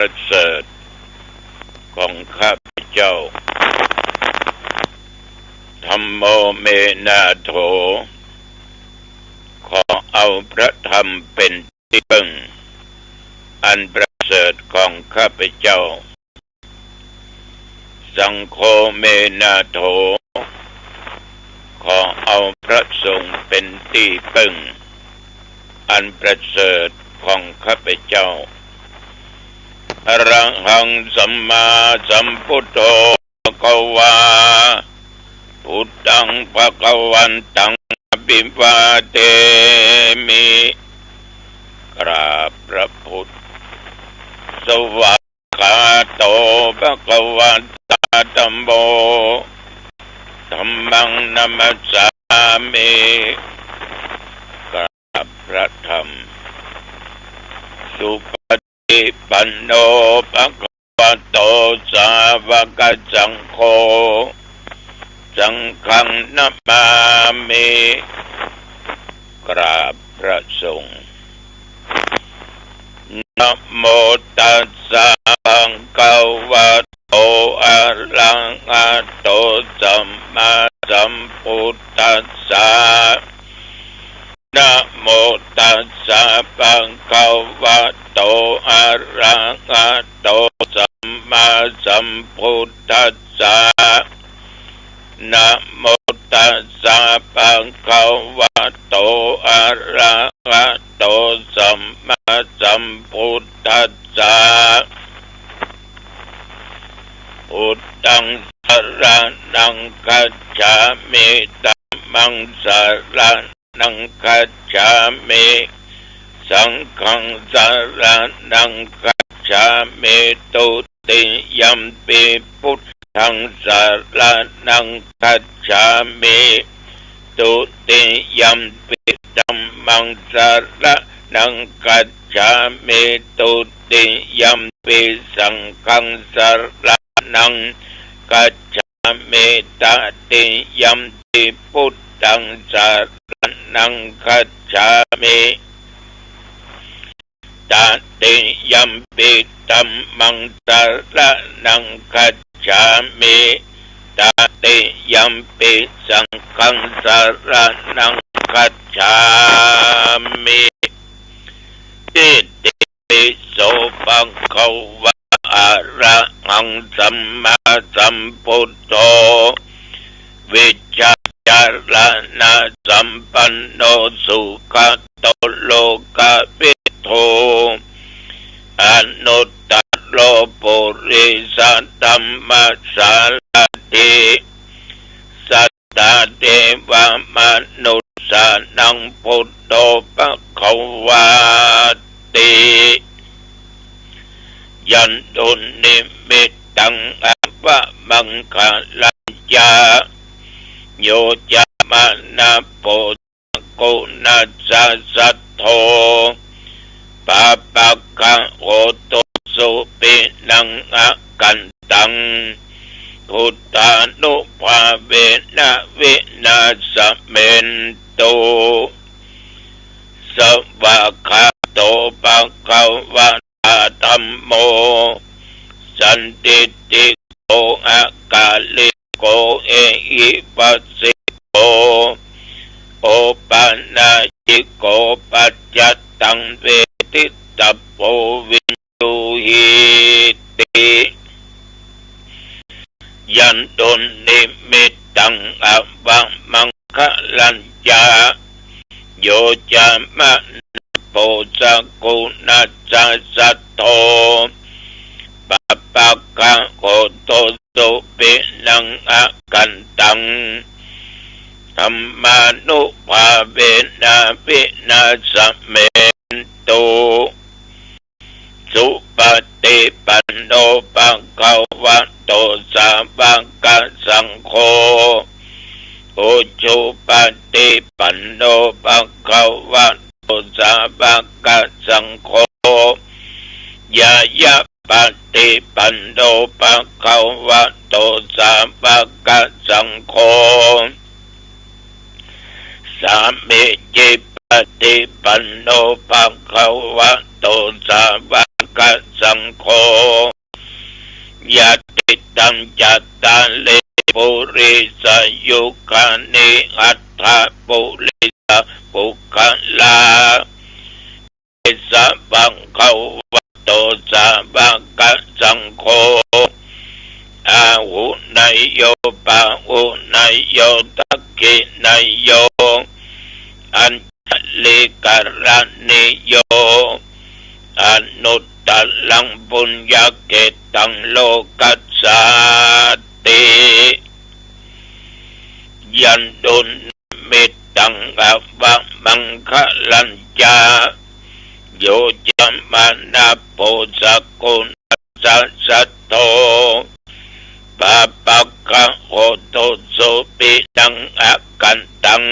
ประเสริฐของข้าพเจ้าธัมโมเมนาโถขอเอาพระธรรมเป็นที่พึ่งอันประเสริฐของข้าพเจ้าสังโฆเมนาโถขอเอาพระสงฆ์เป็นที่พึ่งอันประเสริฐของข้าพเจ้าอรหังสัมมาสัมพุทโธภควาพุทธังภควันตังอภิวาเทมิกราบพระพุทธสวากขาโตภควตาธัมโมธัมมังนัมสสามิกราบพระธรรมสุปฏิปันโนภควโตสาวกสังโฆสังฆังนัมมามิกราบพระสงฆ์นะโมตัสสะภะคะวะโตอะระหะโตสัมมาสัมพุทธัสสะนะโมตัสสะภะคะวะโตอะระหะโตสัมมาสัมพุทธัสสะนะโมตัสสะภะคะวะโตอะระหะโตสัมมาสัมพุทธัสสะพุทธังสรณังคัจฉามิธัมมังสรณังคัจฉามิสังฆังสรณังคัจฉามิตุติยัมปิพุทธังสรณังคัจฉามิตุติยัมปิธัมมังสรณังคัจฉามิตุติยัมปิสังฆังสรณังคัจฉามิตติยัมปิพุทธังสรณังคัจฉามิตติยัมปิธัมมังสรณังคัจฉามิตติยัมปิสังฆังสรณังคัจฉามิอิติปิโสภะคะวะอะระหังสัมมาสัมพุทโธวิชชาจารณะสัมปันโนสุขโตโลกวิทูอนุตตโรปุริสัตธัมมัสสาราติสัตตาเทวมนุสสานังพุทโธภควาติยันตุนิมิตตังอภมังคลัญญาโยจามนาโปกุณัสสะสัทโธปะปะคะโหตุสุปินังอะกันตังพุทธานุภาเวนะวินาศเมนตุสวากขาโตภะคะวะตาธัมโมสันติติโกอะกาลิโกเอหิปัสสิโกโอปันนาจิโกปัจจตังเวทิตัพโพวินยูหิติยันตุนิมิตตังอภมังคลัญญาโยจามะโพสกุณัสสะสัทโธปะปะคะโหตุสุปินังอะกันตังธัมมานุภาเวนะวินาศเมนตุสุปฏิปันโนภะคะวะโตสาวกสังโฆอุชุปฏิปันโนภะคะวะโตสาวกสังโฆยายะปฏิปันโนภะคะวะโตสาวกสังโฆสามิจิปฏิปันโนภะคะวะโตสาว กสังโฆยะติตังจัตตาเลปุริสยุคานิอัตถปุริสปุคลาสะบังขาวะโตสะบังกสังโฆอาหุนายโยปะหุนายโยตักขินายโยอัญชลิกรณิโยอนุตตลังปุญญเกตังโลกัสสติยันตุนมิตังอวะมังคะลัญจาโยจัมมานาโพสกุณสัสสะโตปะปะกะโหโตโสปิตังอะกันตัง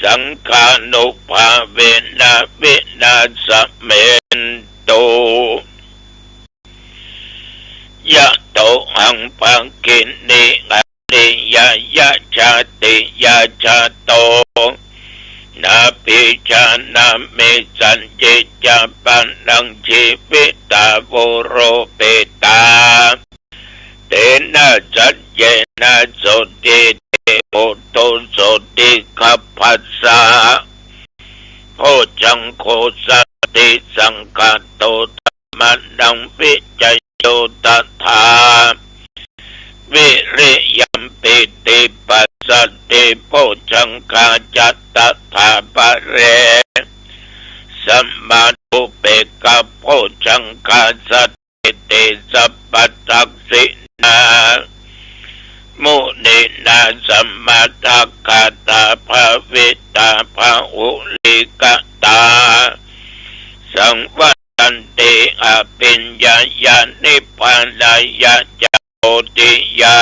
สังฆานุภาเวนะวินาสเมนโตยะโตหังปังกินิอะริยยะชาติยะชาโตนาปิชานาเมสัญจิจาปันนังชีวิตาโวโรเปตาเตนะสัจเจนะโสติเตโอโตโสติขัพพัสสะโพจังโคสัตติสังฆโตธัมมันังวิจัยโยตัทธาวิริยัมปิติปัสสติโพจังคาจัตตถาปะเรสัมมาทุเปกะโพจังคาสัตติเตสัพพทักษินามุนินาสัมมาทัคคาตาภาวิตาภาอุลิกตาสังวัตันติอภิญญาญาณิพพานายะจโพธิยา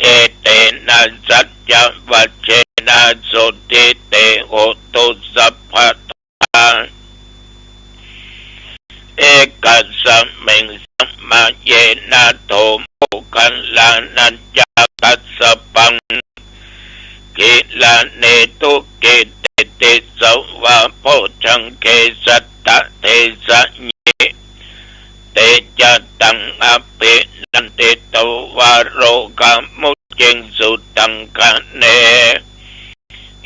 เอเตนะสัจจวัชเชนะโสติเตโหตุสัพพทาเอกัสสะเมงสัมมาเยนะโทโมคัลลานัญจากัสสะปังกิลาเนตุเกเตเตสวะโพชังเกสัตตะเทสะเยเตจัตตังอภินันเตตวะโรกามุเจงสุตังคะเน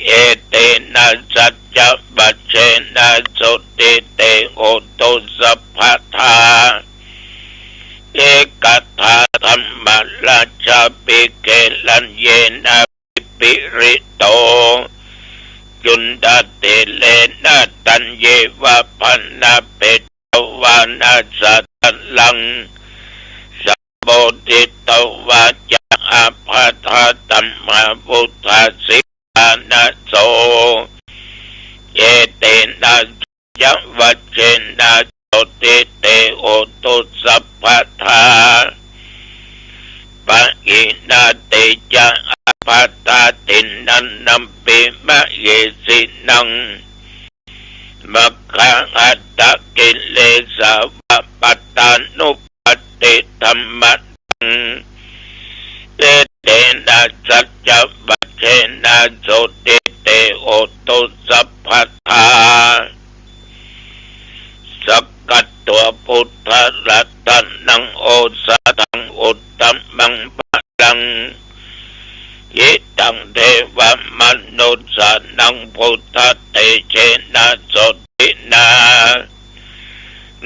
เอเตนะสัจจวัชเชนะโสติเตโหตุสัพพทาเอกทาธัมมราชาปิเกลัญเยนะปิริโตจุนดาเตเลนะตัญเยวะพันนาเปตวานาสัตลังสัพโพธิตวาจาอาภาธาตัมมาพุทธาสิกานะโสเอเตนะยัวัชเชนะโสติเตโอตุสัพพทาปะกินาเตจาอาภาตาตินันนัมปิมะเยสินังมัคคังอัตตะกิเลสาวะปัตตานุปติธัมมังเตเตนะสัจจวัชเชนะโสติเตโอตุสัพพทาสักกัตตัวพุทธรัตนังโอสถังอุตตมังปะลังยิตังเทวมนุสสานังพุทธเตเชนะโสตินา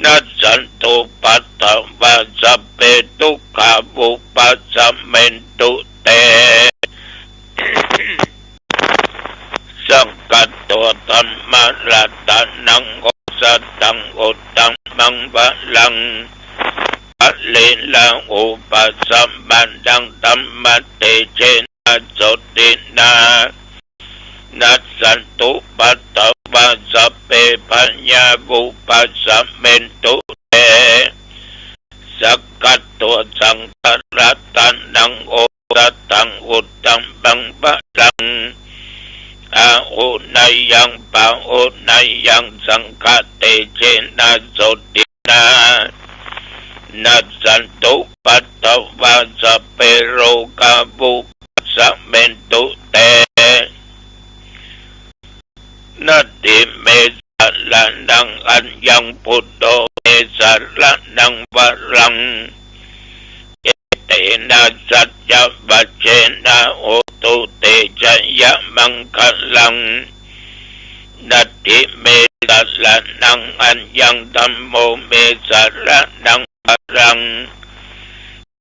นัสสันตุปัตตวะสัพเพทุกขาบุปัสสะเมนตุเตสังกัตตัวธัมมรัตนังโอสถังอุตตมังปะลังอะเลลังอุปสัมบันดังธัมมเตเชนะโสตินานัสสันตุปัตตวะสัพเพปัญญาบุปัสสะเมนตุเตสักกัตตัวสังฆรัตนังโอสถังอุตตมังปะลังอาหุนายังปะหุนายังสังฆเตเชนะโสตินานัสสันตุปัตตวะสัพเพโรกาบุปัสสะเมนตุเตนัตติเมสะลันังอัญญังพุทโธ นังวรังเอเตนะสัจจวัชเชนะโหตุเตชะยะมังคลังนัตถิเมสระนังอัญญังธัมโมเมสระนังวรัง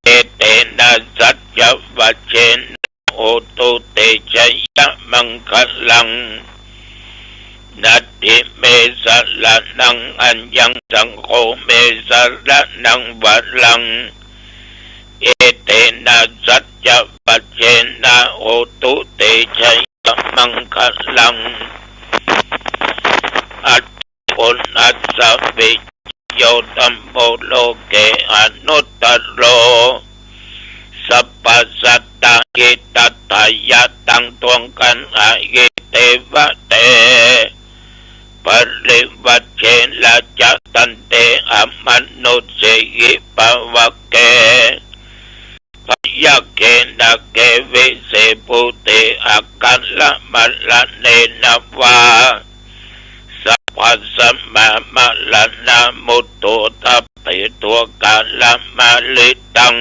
เอเตนะสัจจวัชเชนะโหตุเตชะยะมังคลังนัตถิเมสระนังอัญญังสังโฆเมสระนังวรังเอเตนะสัจจวัชเชนะโหตุเตชะยะมังคลังอัตปุณัสสะวิโยตัมโมโลเกอนุตตโรสัพพสัตตะกิตัตถายะตังตวงกันอาเยเตวะเตปริวัชเชนะจัตตันเตอมนุสเสหิปวะเกพยะเกนะเกวิเสปุเตอากัลละมัลละเนนะวาสัพพสัมมามัลละนะมุตโตทัพเตตัวกาละมาลิตัง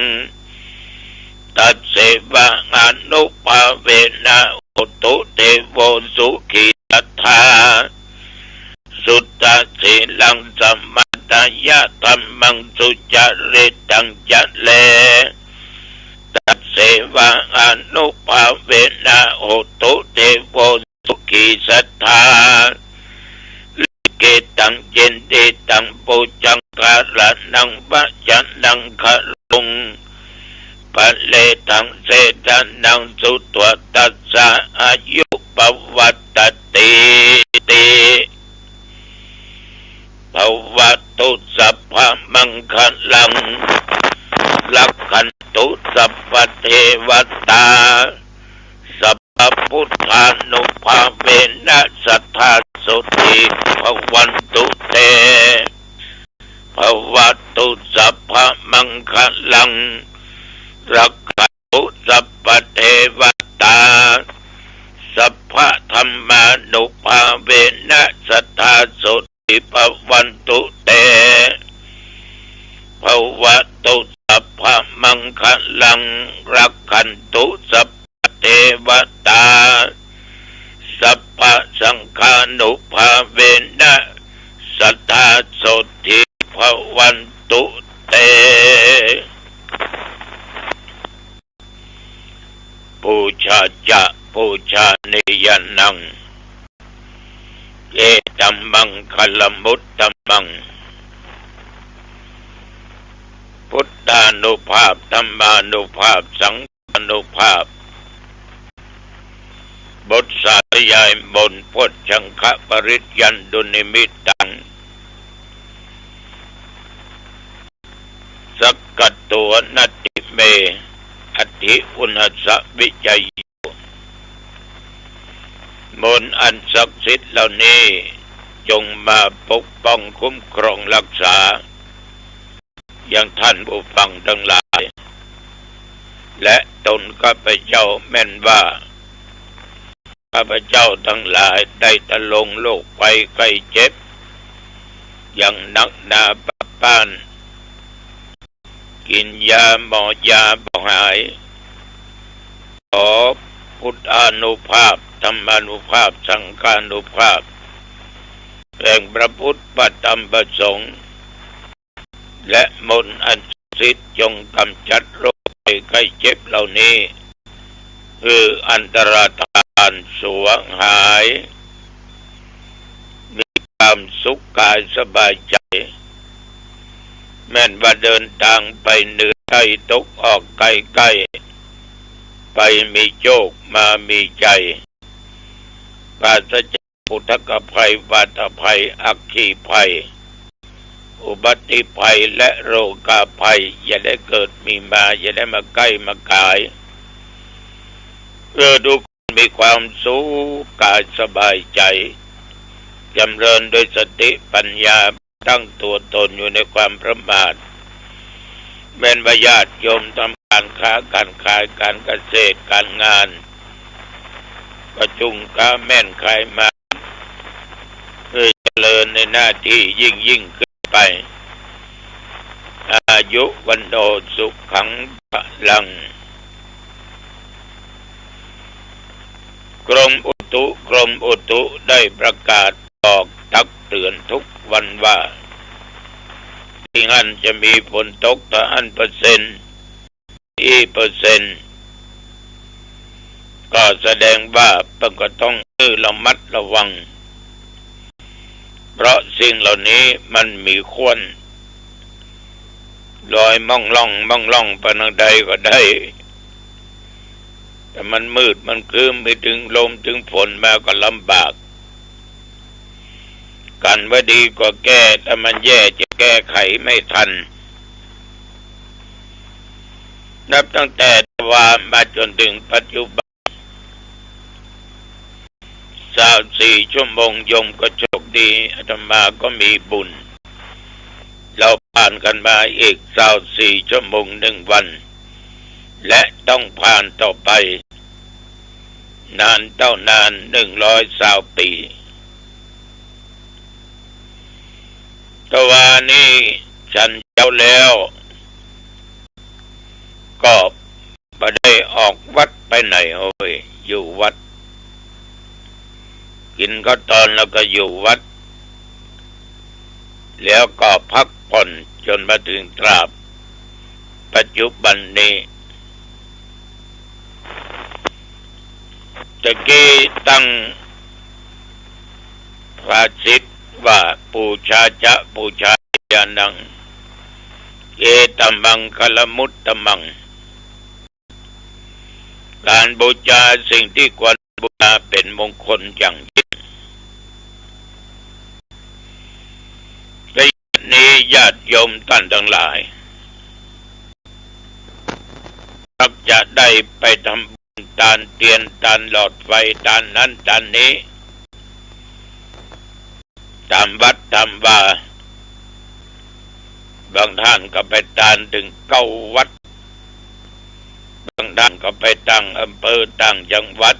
ตัสเสวะอนุภาเวนะโอตุเทโวสุขิตัทธาสุตตะสีลังสัมมาตายะธัมมังสุจริตังจัตเลตัสเสวะอนุภาเวนะโอตุเทโวสุขิสัทธาลิเกตังเจนเตตังปุจังการะนังวะจันนังคลุงปัลเลตังเสดานังสุตวตัสสะอายุปวัตติติภวตุสัพพมังคลังลักขันตุสัพพเทวตาสัพพพุทธานุภาเวนะสัทธาสุติภวันตุเตภวตุสัพพมังคลังรักขันตุสัพพเทวตาสัพพธรรมานุภาเวนะสัทธาสุติภวันตุเตภวตุสัพพมังคลังรักขันตุสัพพเทวตาสัพพสังฆานุภาเวนะสัทธาสุติภวันตุเตปูชาจะปูชานิยนังเอตัมมังคลมุตตัมมังพุทธานุภาพธัมมานุภาพสังฆานุภาพบทสาธยายบนพุทธังคะปริยันดุนิมิตตังสักกัตตัวนัตติเมอธิอุณสสวิจัยมนต์อันศักดิ์สิทธิ์เหล่านี้จงมาปกป้องคุ้มครองรักษาอย่างท่านผู้ฟังทั้งหลายและตนข้าพเจ้าแม่นว่าข้าพเจ้าทั้งหลายได้ตะลงโลกไปไข้เจ็บอย่างนักหนาปะปานกินยาหมอยาบ่หายขอพุทธานุภาพธรรมานุภาพสังฆานุภาพแห่งพระพุทธพระธรรมพระสงฆ์และมนต์อันศักดิ์สิทธิ์จงกำจัดโรคภัยไข้เจ็บเหล่านี้คืออันตรธานสวงหายมีความสุขกายสบายใจแม้นว่าเดินทางไปเหนือใกล้ตกออกใกล้ๆไปมีโชคมามีใจปราศจากอุทกภัยบาตภัยอัคคีภัยอุบัติภัยและโรคภัยอย่าได้เกิดมีมาอย่าได้มาใกล้มากายทุกคนมีความสุขกายสบายใจจำเริญโดยสติปัญญาตั้งตัวตนอยู่ในความประมาทแม้นว่าญาติโยมทำการค้าการขายการเกษตรการงานประชุมค้าแม่นขายมาเจริญในหน้าที่ยิ่งขึ้นไป ยุวันโนสุขังพลังกรมอุตุได้ประกาศบอกตักเตือนทุกวันว่าที่นั่นจะมีฝนตกถ้าอันเปอร์เซ็นต์ก็แสดงว่าก็ต้องระมัดระวังเพราะสิ่งเหล่านี้มันมีควนลอยม่องล่องไปทางใดก็ได้แต่มันมืดมันครึ้มไปถึงลมถึงฝนมาก็ลำบากกันว่าดีกว่าแก้แต่มันแย่จะแก้ไขไม่ทันนับตั้งแต่ว่ามาจนถึงปัจจุบัน24 ชั่วโมงโยมก็โชคดีอาตมาก็มีบุญเราผ่านกันมาอีก24 ชั่วโมง1 วันและต้องผ่านต่อไปนานเท่านาน120 ปีแต่ว่านี่ฉันเจ้าแล้วก็ไม่ได้ออกวัดไปไหนโอ้ยอยู่วัดกินข้าวตอนแล้วก็อยู่วัดแล้วก็พักผ่อนจนมาถึงตราบปัจจุบันนี้ตะกี้ตั้งภาษิตว่าปูชาจะปูชายานังเอตัมมังคลมุตตมังการบูชาสิ่งที่ควรบูชาเป็นมงคลอย่างยิ่งในนี้ญาติโยมท่านทั้งหลายมักจะได้ไปทำบุญทานเทียนทานหลอดไฟทานนั้นทานนี้ตามวัดตามว่าบางท่านก็ไปทานถึง9 วัดบางท่านก็ไปตั้งอำเภอตั้งจังหวัด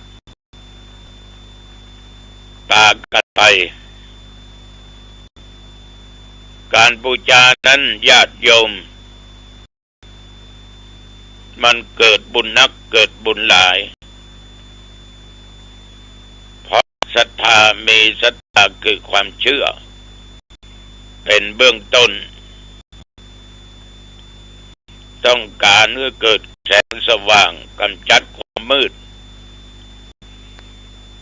ตากันไปการบูชานั้นญาติโยมมันเกิดบุญนักเกิดบุญหลายเพราะศรัทธามีศรัทธาคือความเชื่อเป็นเบื้องต้นต้องการเพื่อเกิดแสงสว่างกำจัดความมืด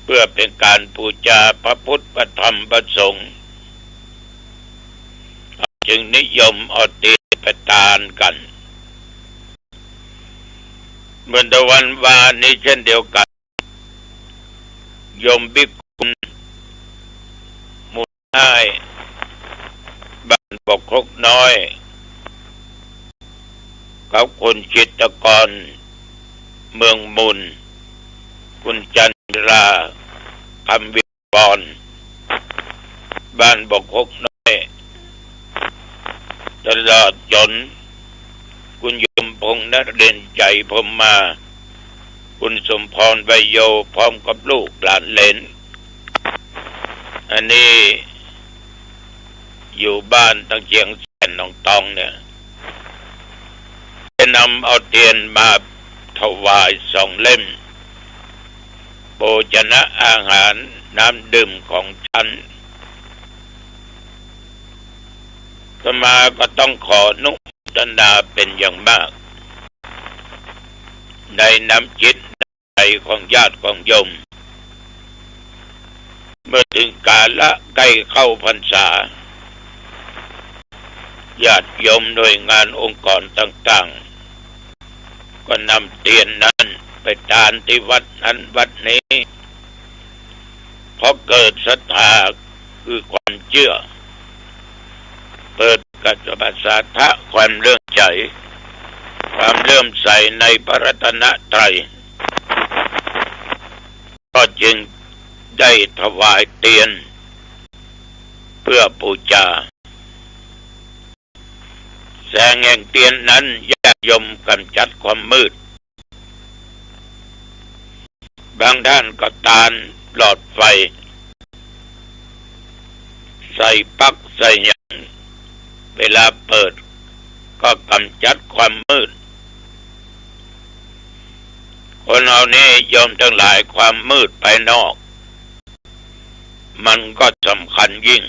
เพื่อเป็นการบูชาพระพุทธพระธรรมพระสงฆ์จึงนิยมเอาเทียนไปทานกันเมื่อตะวันวานนี้เช่นเดียวกันโยมบิ๊กคุณมุนน้ายบ้านบกครกน้อยเขาคุณจิตรกรเมืองมุนคุณจันทราคำวิบรบ้านบกครกน้อยตลอดจนคุณยมพงษ์นเด่นใจพรหมมาคุณสมพรใบโยพร้อมกับลูกหลานเหลนอันนี้อยู่บ้านตั้งเชียงแสนหนองตองเนี่ยจะนำเอาเทียนมาถวาย2 เล่มโภชนะอาหารน้ำดื่มของฉันสมาก็ต้องขอนุโมทนาเป็นอย่างมากในน้ำจิตใจของญาติของโยมเมื่อถึงกาลใกล้เข้าพรรษาญาติโยมหน่วยงานองค์กรต่างๆก็นำเทียนนั้นไปทานที่วัดนั้นวัดนี้เพราะเกิดศรัทธาคือความเชื่อเปิดกัจจปัสสะทะความเลื่อมใสความเลื่อมใสในพระรัตนตรัยก็จึงได้ถวายเทียนเพื่อบูชาแสงแห่งเทียนนั้นญาติโยมกำจัดความมืดบางท่านก็ทานหลอดไฟใส่ปลั๊กใส่หยังเวลาเปิดก็ กำจัดความมืดคนเรานี้ยอมทั้งหลายความมืดภายนอกมันก็สำคัญยิ่ง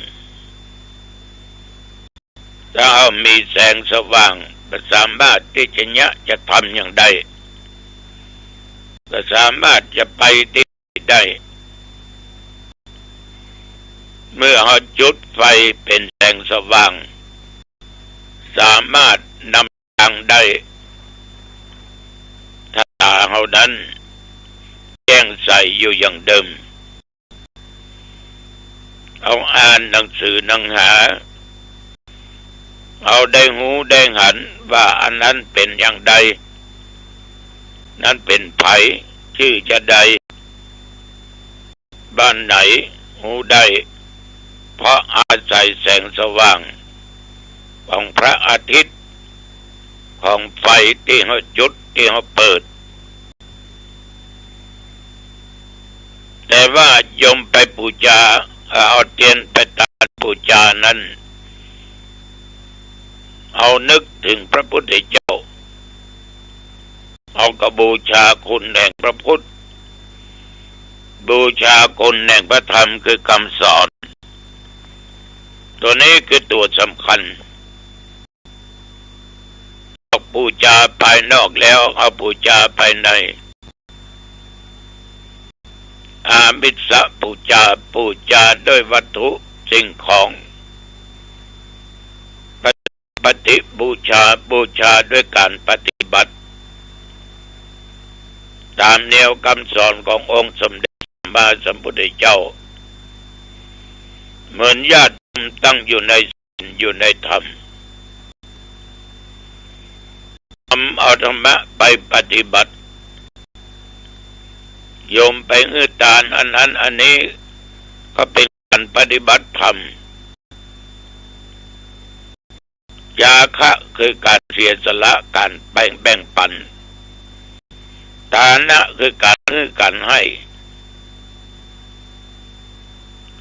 ถ้าเรามีแสงสว่างก็สามารถที่จะทำอย่างใดก็สามารถจะไปที่ได้เมื่อเราจุดไฟเป็นแสงสว่างสามารถนำทางได้ถ้าเรานั้นแจ้งใส่อยู่อย่างเดิมเอาอ่านหนังสือหนังหาเอาได้หูได้หันว่าอันนั้นเป็นอย่างใดนั้นเป็นไผชื่อจะใดบ้านไหนหูได้เพราะอาศัยแสงสว่างของพระอาทิตย์ของไฟที่เขาจุดที่เขาเปิดแต่ว่าโยมไปบูชาเอาเทียนไปตานบูชานั้นเอานึกถึงพระพุทธเจ้าเอากระบูชาคุณแห่งพระพุทธบูชาคุณแห่งพระธรรมคือคำสอนตัวนี้คือตัวสำคัญบูชาภายนอกแล้วเอาบูชาภายในอามิสบูชาด้วยวัตถุสิ่งของปฏิบูชาด้วยการปฏิบัติตามแนวคำสอนขององค์สมเด็จพระสัมมาสัมพุทธเจ้าเหมือนญาติตั้งอยู่ในศีลอยู่ในธรรมเอาธรรมะไปปฏิบัติโยมไปทานอันนั้นอันนี้ก็เป็นการปฏิบัติธรรมจาคะคือการเสียสละการแบ่งปันทานะคือการให้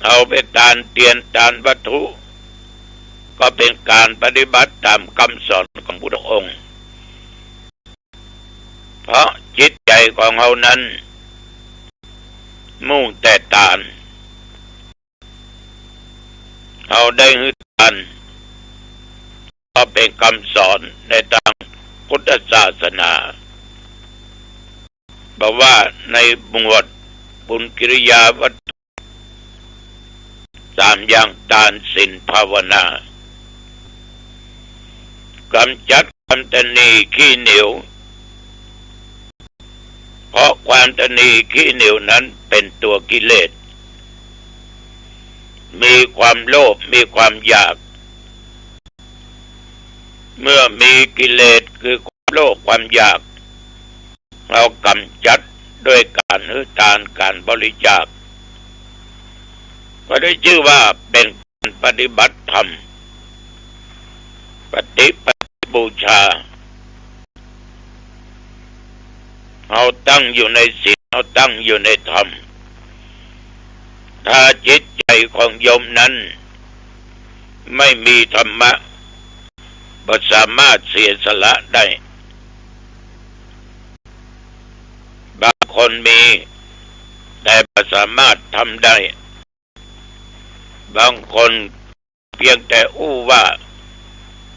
เอาไปทานเตียนทานวัตถุก็เป็นการปฏิบัติตามคำสอนของพุทธองค์เพราะจิตใจของเรานั้นมุ่งแต่ทานเอาได้ฮึดทานก็เป็นคำสอนในทางพุทธศาสนาบอกว่าในหมวดบุญกิริยาวัตถุ3อย่างทานศีลภาวนากำจัดความตนีขี้เหนียวเพราะความตนีขี้เหนียวนั้นเป็นตัวกิเลสมีความโลภมีความอยากเมื่อมีกิเลสคือความโลภความอยากเรากำจัดด้วยการให้ทานการบริจาคก็ได้ชื่อว่าเป็นการปฏิบัติธรรมปฏิบูชาเราตั้งอยู่ในศีลเราตั้งอยู่ในธรรมถ้าจิตใจของโยมนั้นไม่มีธรรมะบ่สามารถเสียสละได้บางคนมีแต่บ่สามารถทำได้บางคนเพียงแต่อู้ว่า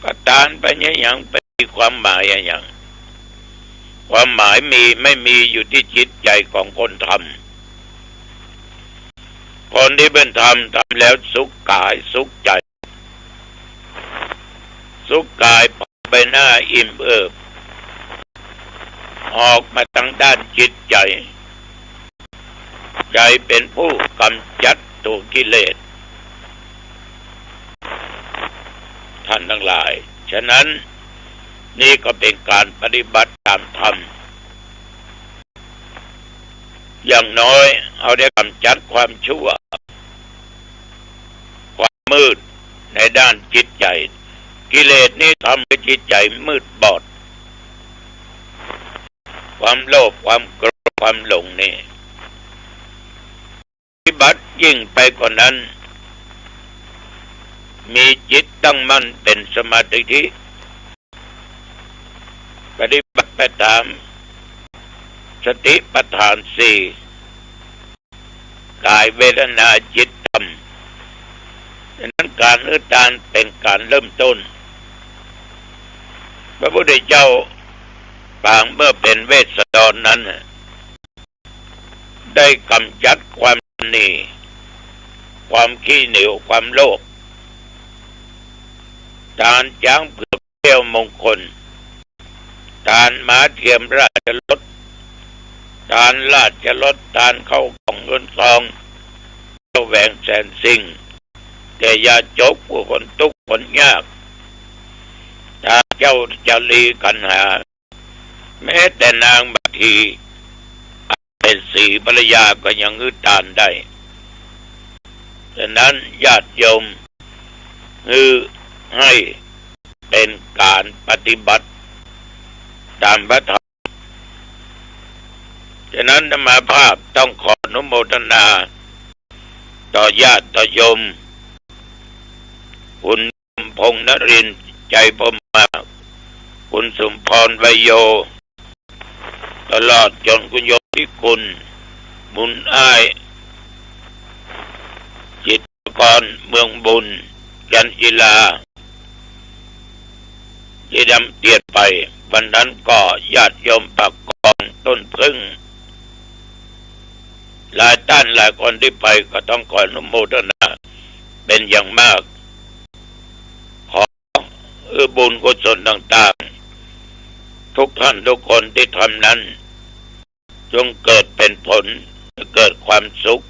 กทานไปอย่างไปมีความหมายอย่างความหมายไม่มีอยู่ที่จิตใจของคนทำคนที่เป็นทำแล้วสุขกายสุขใจสุขกายไปหน้าอิ่มเอิบออกมาทางด้านจิตใจใจเป็นผู้กำจัดตัวกิเลสท่านทั้งหลายฉะนั้นนี่ก็เป็นการปฏิบัติตามธรรมอย่างน้อยเอาได้กำจัดความชั่วความมืดในด้านจิตใจกิเลสนี้ทำให้จิตใจมืดบอดความโลภความโกรธความหลงนี่ปฏิบัติยิ่งไปกว่านั้นมีจิตตั้งมั่นเป็นสมาธิ ามสติปัฏฐานสี่กายเวทนาจิตธรรมดังนั้นการอุทานเป็นการเริ่มต้นพระพุทธเจ้าปางเมื่อเป็นเวสสันดรนั้นได้กำจัดความนี่ความขี้เหนียวความโลภทานช้างเผือกแก้วมงคลทานม้าเทียมราชรถทานราชรถทานเข้ากล่องเงินทองเจ้าแหวงแสนสิ่งแต่อย่าจกผู้คนทุกข์คนยากถ้าเจ้าจะลีกันหาแม้แต่นางบางทีเป็นสีภรรยาก็ยังอึดทานได้ฉะนั้นญาติโยมให้เป็นการปฏิบัติตามพระธรรมฉะนั้นธรรมภาพต้องขออนุโมทนาต่อญาติต่อโยมคุณพงษ์นรินทร์ใจพรหมาคุณสมพรไวยโยตลอดจนคุณโยมพิกุลบุญอ้ายจิตรกรเมืองบุญยันจิลาที่ดำเตียดไปวันนั้นก็ญาติโยมปากกองต้นพึ่งหลายท่านหลายคนที่ไปก็ต้องขออนุโมทนาเป็นอย่างมากขอบุญกุศลต่างๆทุกท่านทุกคนที่ทำนั้นจงเกิดเป็นผลเกิดความสุข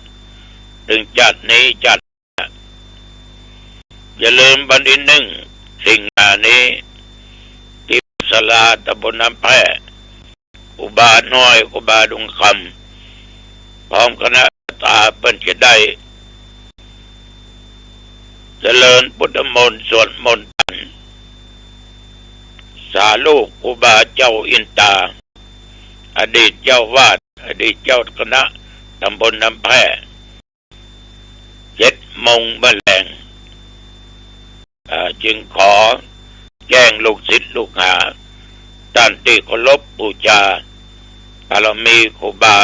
ถึงจัดนี้จัดอย่าลืมวันที่1 สิงหานี้ที่ศาลาตำบลน้ำแพร่อุบาน้อยอุบาดุงคำพร้อมคณะตาเปิ้นจะได้เจริญพุทธมนต์สวดมนต์สาลูกอุบาเจ้าอินตาอดีตเจ้าวาดอดีตเจ้าคณะตำบลน้ำแพร่7 โมงแมลงจึงขอแจ้งลูกศิษย์ลูกหาท่านที่เคารพบูชาบารมีครูบา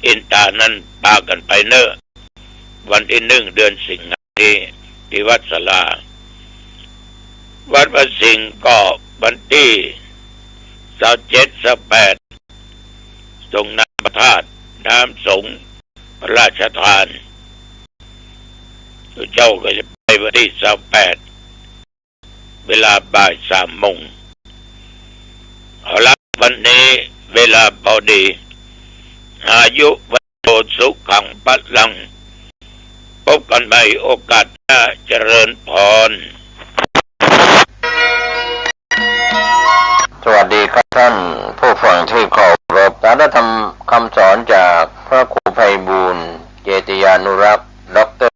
อินตานั้นพากันไปเนอะวันที่1 เดือนสิงหาคมที่วัดศาลาวัดพระสิงห์ก็วันที่27 28ทรงน้ำประทาตน้ำสงฆ์พระราชทานเจ้าก็จะไปวันที่28เวลาบ่าย 3 โมงเอาละวันนี้เวลาพอดีอายุวันโตสุขังปัลลังพบกันใหม่โอกาสหน้าเจริญพรสวัสดีครับท่านผู้ฟังที่เคารพการได้ทำคำสอนจากพระครูไพบูลย์เจติยานุรักษ์ด็อกเตอร์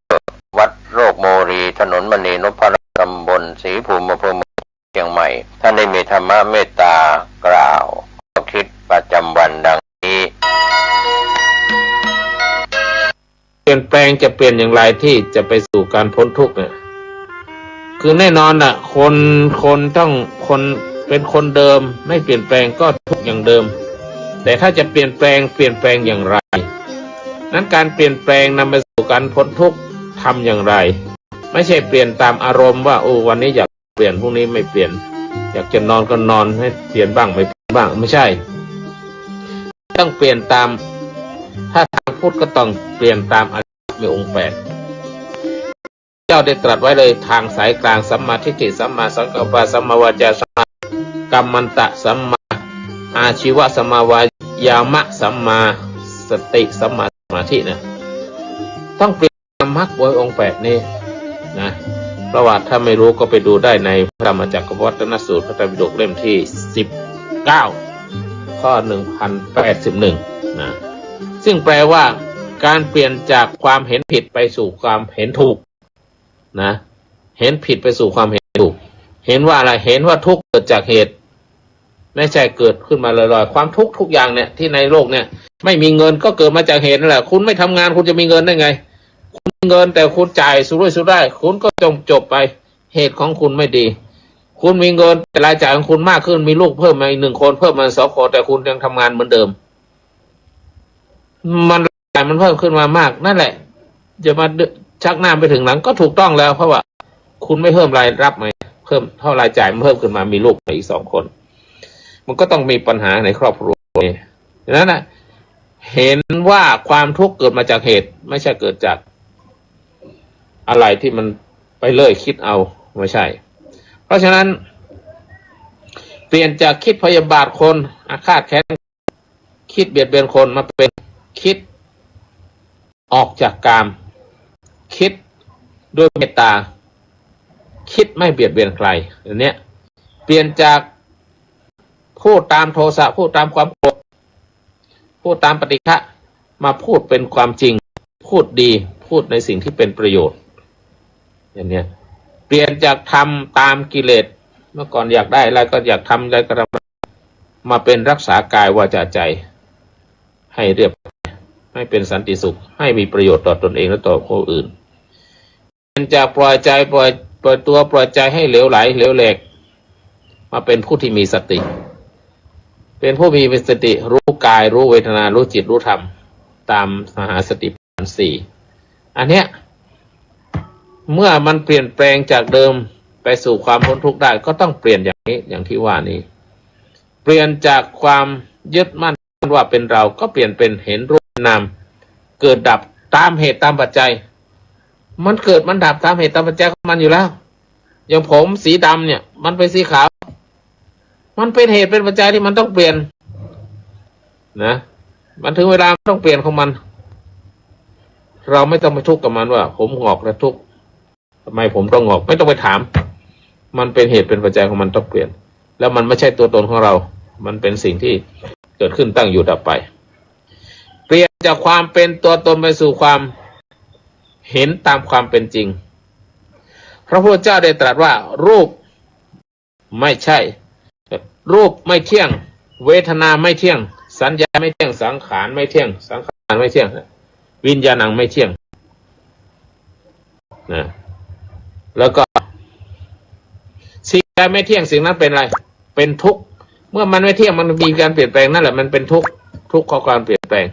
วัดโรคโมรีถนนมณีนพรัตน์ตำบลศรีภูมิอำเภอเมืองเชียงใหม่ท่านได้มีธรรมะเมตตากล่าวข้อคิดประจำวันดังนี้เปลี่ยนแปลงจะเปลี่ยนอย่างไรที่จะไปสู่การพ้นทุกข์เนี่ยคือแน่นอนน่ะคนต้องคนเป็นคนเดิมไม่เปลี่ยนแปลงก็ทุกข์อย่างเดิมแต่ถ้าจะเปลี่ยนแปลงอย่างไรนั้นการเปลี่ยนแปลงนำไปสู่การพ้นทุกข์ทำอย่างไรไม่ใช่เปลี่ยนตามอารมณ์ว่าโอ้วันนี้อยากเปลี่ยนพรุ่งนี้ไม่เปลี่ยนอยากจะนอนก็นอนให้เปลี่ยนบ้างไม่เปลี่ยนบ้างไม่ใช่ต้องเปลี่ยนตามถ้าทางพุทธก็ต้องเปลี่ยนตามอริยมรรคมีองค์8เจ้าได้ตรัสไว้เลยทางสายกลางสัมมาทิฏฐิสัมมาสังกัปปะสัมมาวาจาสัมมากัมมันตะสัมมาอาชีวะสัมมาวายามะสัมมาสติสัมมาสมาธินะต้องเปลี่ยนตามมรรคองค์8นี้นะประวัติถ้าไม่รู้ก็ไปดูได้ในพระธรรมจักรวัฏนสูตรพระไตรปิฎกเล่มที่19ข้อ1081นะซึ่งแปลว่าการเปลี่ยนจากความเห็นผิดไปสู่ความเห็นถูกนะเห็นผิดไปสู่ความเห็นถูกเห็นว่าอะไรเห็นว่าทุกข์เกิดจากเหตุไม่ใช่เกิดขึ้นมาลอยๆความทุกข์ทุกอย่างเนี่ยที่ในโลกเนี่ยไม่มีเงินก็เกิดมาจากเหตุนั่นแหละคุณไม่ทำงานคุณจะมีเงินได้ไงคุณมีเงินแต่คุณจ่ายสุรุ่ยสุร่ายคุณก็จบไปเหตุของคุณไม่ดี คุณมีเงินแต่รายจ่ายของคุณมากขึ้นมีลูกเพิ่มมาอีก1 คนเพิ่มมา2 คนแต่คุณยังทำงานเหมือนเดิมมันรายจ่ายมันเพิ่มขึ้นมามากนั่นแหละจะมาชักหน้าไปถึงหลังก็ถูกต้องแล้วเพราะว่าคุณไม่เพิ่มรายรับไหมเพิ่มเท่ารายจ่ายมันเพิ่มขึ้นมามีลูกอีก2 คนมันก็ต้องมีปัญหาในครอบครัวดังนั้นนะเห็นว่าความทุกข์เกิดมาจากเหตุไม่ใช่เกิดจากอะไรที่มันไปเลื่อยคิดเอาไม่ใช่เพราะฉะนั้นเปลี่ยนจากคิดพยาบาทคนอาฆาตแค้นคิดเบียดเบียนคนมาเป็นคิดออกจากกามคิดด้วยเมตตาคิดไม่เบียดเบียนใครอันเนี้ยเปลี่ยนจากพูดตามโทสะพูดตามความโกรธพูดตามปฏิฆะมาพูดเป็นความจริงพูดดีพูดในสิ่งที่เป็นประโยชน์อย่างเนี้ยเปลี่ยนจากทำตามกิเลสเมื่อก่อนอยากได้อะไรก็อยากทำอะไรก็ทำมาเป็นรักษากายวาจาใจให้เรียบให้เป็นสันติสุขให้มีประโยชน์ต่อตนเองและต่อผู้อื่นเปลี่ยนจากปล่อยใจปล่อยตัวปล่อยใจให้เหลวไหลเหลวแหลกมาเป็นผู้ที่มีสติเป็นผู้มีสติรู้กายรู้เวทนารู้จิตรู้ธรรมตามมหาสติปัฏฐาน4อันเนี้ยเมื่อมันเปลี่ยนแปลงจากเดิมไปสู่ความพ้นทุกข์ได้ก็ต้องเปลี่ยนอย่างนี้อย่างที่ว่านี้เปลี่ยนจากความยึดมั่นว่าเป็นเราก็เปลี่ยนเป็นเห็นรูปนามเกิดดับตามเหตุตามปัจจัยมันเกิดมันดับตามเหตุตามปัจจัยของมันอยู่แล้วอย่างผมสีดำเนี่ยมันเป็นสีขาวมันเป็นเหตุเป็นปัจจัยที่มันต้องเปลี่ยนนะมันถึงเวลาต้องเปลี่ยนของมันเราไม่ต้องไปทุกข์กับมันว่าผมงอกและทุกข์ทำไมผมต้องงอกไม่ต้องไปถามมันเป็นเหตุเป็นปัจจัยของมันต้องเปลี่ยนแล้วมันไม่ใช่ตัวตนของเรามันเป็นสิ่งที่เกิดขึ้นตั้งอยู่ดับไปเปลี่ยนจากความเป็นตัวตนไปสู่ความเห็นตามความเป็นจริงพระพุทธเจ้าได้ตรัสว่ารูปไม่ใช่รูปไม่เที่ยงเวทนาไม่เที่ยงสัญญาไม่เที่ยงสังขารไม่เที่ยงสังขารไม่เที่ยงวิญญาณังไม่เที่ยงนะแล้วก็สิ่งใดไม่เที่ยงสิ่งนั้นเป็นอะไรเป็นทุกข์เมื่อมันไม่เที่ยงมันมีการเปลี่ยนแปลงนั่นแหละมันเป็นทุกข์ทุกข์ของการเปลี่ยนแปลง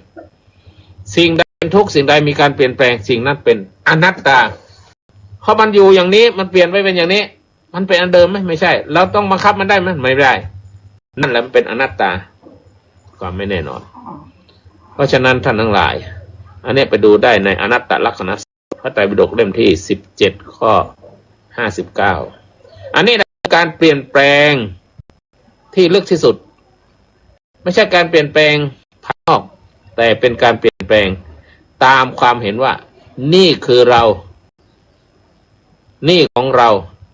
สิ่งใดเป็นทุกข์สิ่งใดมีการเปลี่ยนแปลงสิ่งนั้นเป็นอนัตตาเพราะมันอยู่อย่างนี้มันเปลี่ยนไปเป็นอย่างนี้มันเป็นอันเดิมไหมไม่ใช่เราต้องบังคับมันได้ไหมไม่ได้นั่นแหละมันเป็นอนัตตาความไม่แน่นอนเพราะฉะนั้นท่านทั้งหลายอันนี้ไปดูได้ในอนัตตลักษณะพระไตรปิฎกเล่มที่17ข้อ59อันนี้คือการเปลี่ยนแปลงที่ลึกที่สุดไม่ใช่การเปลี่ยนแปลงภายนอกแต่เป็นการเปลี่ยนแปลงตามความเห็นว่านี่คือเรานี่ของเรา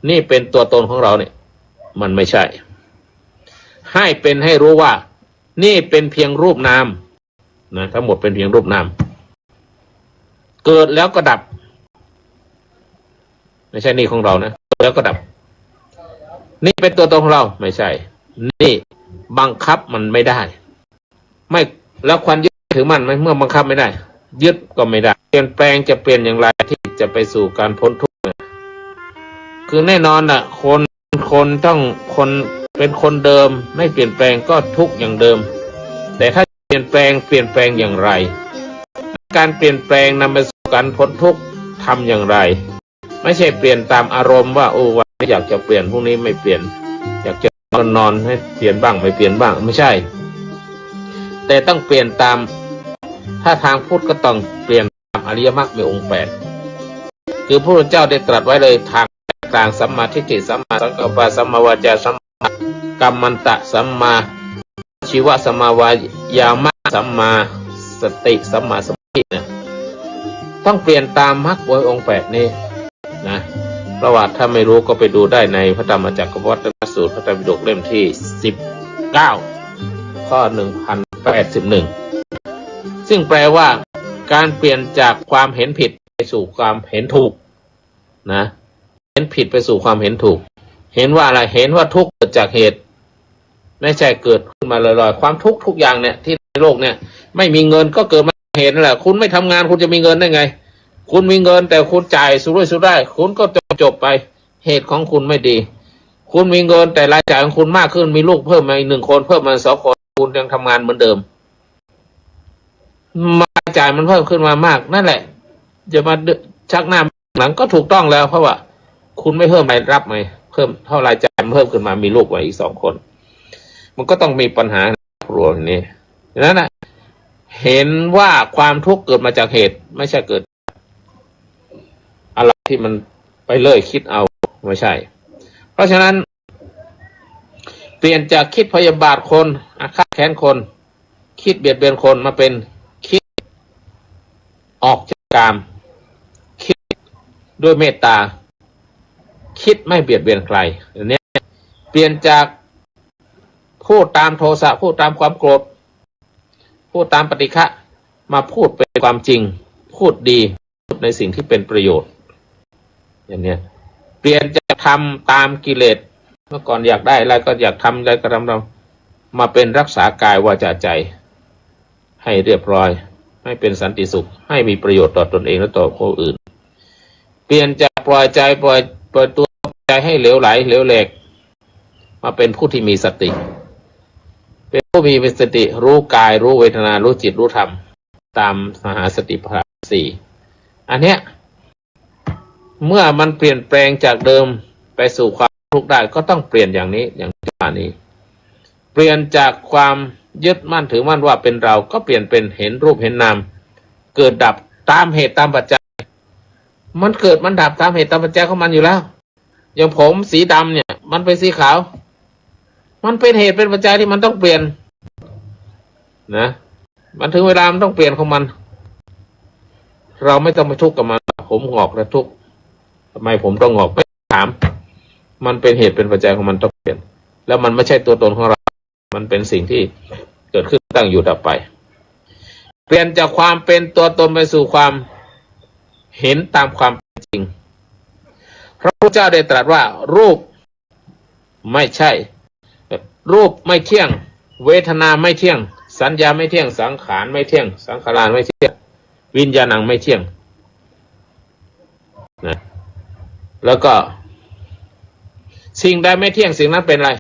นี่เป็นตัวตนของเราเนี่ยมันไม่ใช่ให้เป็นให้รู้ว่านี่เป็นเพียงรูปนามนะทั้งหมดเป็นเพียงรูปนามเกิดแล้วก็ดับไม่ใช่นี่ของเรานะเกิดแล้วก็ดับนี่เป็นตัวตนของเราไม่ใช่นี่บังคับมันไม่ได้ไม่แล้วความยึดถือมันเมื่อบังคับไม่ได้ยึดก็ไม่ได้เปลี่ยนแปลงจะเปลี่ยนอย่างไรที่จะไปสู่การพ้นทุกข์คือแน่นอนน่ะคนต้องคนเป็นคนเดิมไม่เปลี่ยนแปลงก็ทุกข์อย่างเดิมแต่ถ้าเปลี่ยนแปลงอย่างไรการเปลี่ยนแปลงนำไปสู่การพ้นทุกข์ทำอย่างไรไม่ใช่เปลี่ยนตามอารมณ์ว่าโอ้วันนี้อยากจะเปลี่ยนพรุ่งนี้ไม่เปลี่ยนอยากจะนอนให้เปลี่ยนบ้างไม่เปลี่ยนบ้างไม่ใช่แต่ต้องเปลี่ยนตามถ้าทางพุทธก็ต้องเปลี่ยนตามอริยมรรคมีองค์8คือพระพุทธเจ้าได้ตรัสไว้เลยทางต่างสัมมาทิฏฐิสัมมาสังกัปปะสัมมาวาจาสัมมากัมมันตะสัมมาชีวะสัมมาวายามะสัมมาสติสัมมาสมาธิเนี่ยต้องเปลี่ยนตามมรรคองค์8นี้นะประวัติถ้าไม่รู้ก็ไปดูได้ในพระธรรมจักรวัฏนสูตรพระไตรปิฎกเล่มที่19ข้อ1081ซึ่งแปลว่าการเปลี่ยนจากความเห็นผิดไปสู่ความเห็นถูกนะเห็นผิดไปสู่ความเห็นถูกเห็นว่าอะไรเห็นว่าทุกข์เกิดจากเหตุไม่ใช่เกิดขึ้นมาลอยๆความทุกข์ทุกอย่างเนี่ยที่ในโลกเนี่ยไม่มีเงินก็เกิดมาเหตุนั่นแหละคุณไม่ทำงานคุณจะมีเงินได้ไงคุณมีเงินแต่คุณจ่ายสุรุ่ยสุร่ายคุณก็จบไปเหตุของคุณไม่ดี คุณมีเงินแต่รายจ่ายของคุณมากขึ้นมีลูกเพิ่มมาอีก1 คนเพิ่มมา2 คนคุณยังทำงานเหมือนเดิมรายจ่ายมันเพิ่มขึ้นมามากนั่นแหละจะมาชักหน้าหลังก็ถูกต้องแล้วเพราะว่าคุณไม่เพิ่มรายรับไหมเพิ่มเท่ารายจ่ายมันเพิ่มขึ้นมามีลูกมาอีก2 คนมันก็ต้องมีปัญหาในครอบครัวนี้ดังนั้นนะเห็นว่าความทุกข์เกิดมาจากเหตุไม่ใช่เกิดอะไรที่มันไปเลยคิดเอาไม่ใช่เพราะฉะนั้นเปลี่ยนจากคิดพยาบาทคนอาฆาตแค้นคนคิดเบียดเบียนคนมาเป็นคิดออกจากกามคิดด้วยเมตตาคิดไม่เบียดเบียนใครอันนี้เปลี่ยนจากพูดตามโทสะพูดตามความโกรธพูดตามปฏิฆะมาพูดเป็นความจริงพูดดีพูดในสิ่งที่เป็นประโยชน์อย่างนี้เปลี่ยนจากทำตามกิเลสเมื่อก่อนอยากได้อะไรก็อยากทำอะไรก็ทำเรามาเป็นรักษากายวาจาใจให้เรียบร้อยให้เป็นสันติสุขให้มีประโยชน์ต่อตนเองและต่อคนอื่นเปลี่ยนจากปล่อยใจปล่อยตัวใจให้เหลวไหลเหลวแหลกมาเป็นผู้ที่มีสติเป็นผู้มีสติรู้กายรู้เวทนารู้จิตรู้ธรรมตามมหาสติปัฏฐาน4อันเนี้ยเมื่อมันเปลี่ยนแปลงจากเดิมไปสู่ความทุกข์ได้ก็ต้องเปลี่ยนอย่างนี้อย่างที่ว่านี้เปลี่ยนจากความยึดมั่นถือมั่นว่าเป็นเราก็เปลี่ยนเป็นเห็นรูปเห็นนามเกิดดับตามเหตุตามปัจจัยมันเกิดมันดับตามเหตุตามปัจจัยของมันอยู่แล้วอย่างผมสีดำเนี่ยมันเป็นสีขาวมันเป็นเหตุเป็นปัจจัยที่มันต้องเปลี่ยนนะมันถึงเวลามันต้องเปลี่ยนของมันเราไม่ต้องไปทุกข์กับมันผมงอกและทุกข์ทำไมผมต้องงอกไม่ถามมันเป็นเหตุเป็นปัจจัยของมันต้องเปลี่ยนแล้วมันไม่ใช่ตัวตนของเรามันเป็นสิ่งที่เกิดขึ้นตั้งอยู่ดับไปเปลี่ยนจากความเป็นตัวตนไปสู่ความเห็นตามความเป็นจริงพระพุทธเจ้าได้ตรัสว่ารูปไม่ใช่รูปไม่เที่ยงเวทนาไม่เที่ยงสัญญาไม่เที่ยงสังขารไม่เที่ยงสังขารไม่เที่ยงวิญญาณังไม่เที่ยงนะแล้วก็สิ่งใดไม่เที่ยงสิ่งนั้นเป็นอะไร